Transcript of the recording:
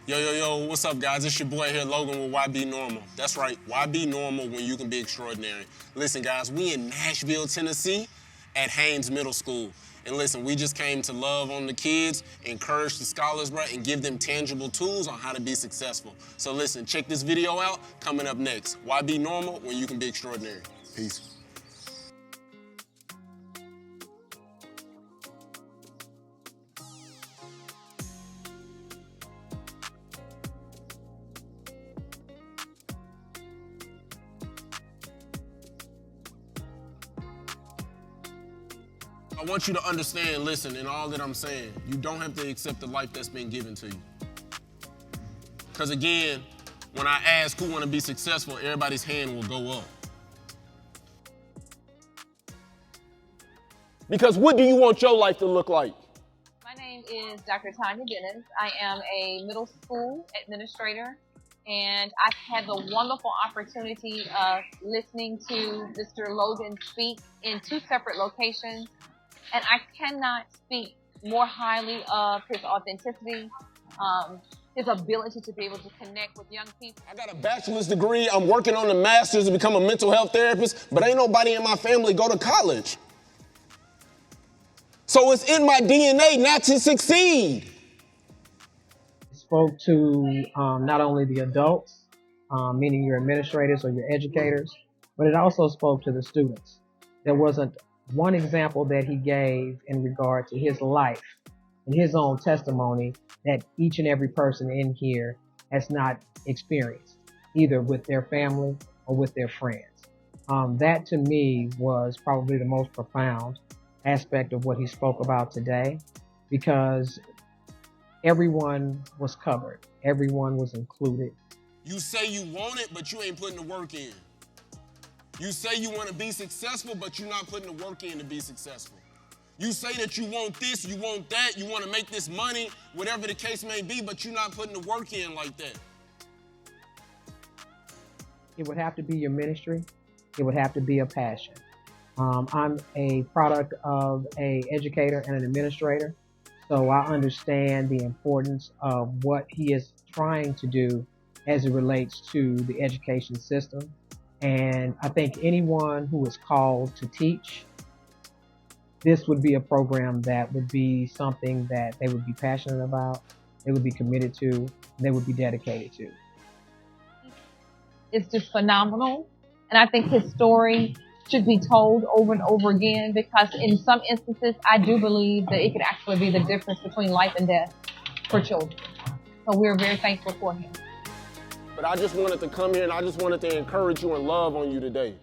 Yo, what's up, guys? It's your boy here, Logan, with Y.B.Normal. That's right, Y.B.Normal when you can be extraordinary. Listen, guys, we in Nashville, Tennessee at Haynes Middle School. And listen, we just came to love on the kids, encourage the scholars, bro, and give them tangible tools on how to be successful. So listen, check this video out. Coming up next, Y.B.Normal when you can be extraordinary. Peace. I want you to understand, listen, in all that I'm saying, you don't have to accept the life that's been given to you. Because again, when I ask who want to be successful, everybody's hand will go up. Because what do you want your life to look like? My name is Dr. Tanya Dennis. I am a middle school administrator, and I've had the wonderful opportunity of listening to Mr. Logan speak in 2 separate locations. And I cannot speak more highly of his authenticity, his ability to be able to connect with young people. I got a bachelor's degree. I'm working on a master's to become a mental health therapist, but ain't nobody in my family go to college. So it's in my DNA not to succeed. Spoke to not only the adults, meaning your administrators or your educators, but it also spoke to the students. There wasn't one example that he gave in regard to his life and his own testimony that each and every person in here has not experienced, either with their family or with their friends. That to me was probably the most profound aspect of what he spoke about today, because everyone was covered. Everyone was included. You say you want it, but you ain't putting the work in. You say you want to be successful, but you're not putting the work in to be successful. You say that you want this, you want that, you want to make this money, whatever the case may be, but you're not putting the work in like that. It would have to be your ministry. It would have to be a passion. I'm a product of an educator and an administrator, so I understand the importance of what he is trying to do as it relates to the education system. And I think anyone who is called to teach, this would be a program that would be something that they would be passionate about, they would be committed to, and they would be dedicated to. It's just phenomenal. And I think his story should be told over and over again, because in some instances, I do believe that it could actually be the difference between life and death for children. So we're very thankful for him. But I just wanted to come here and I just wanted to encourage you and love on you today.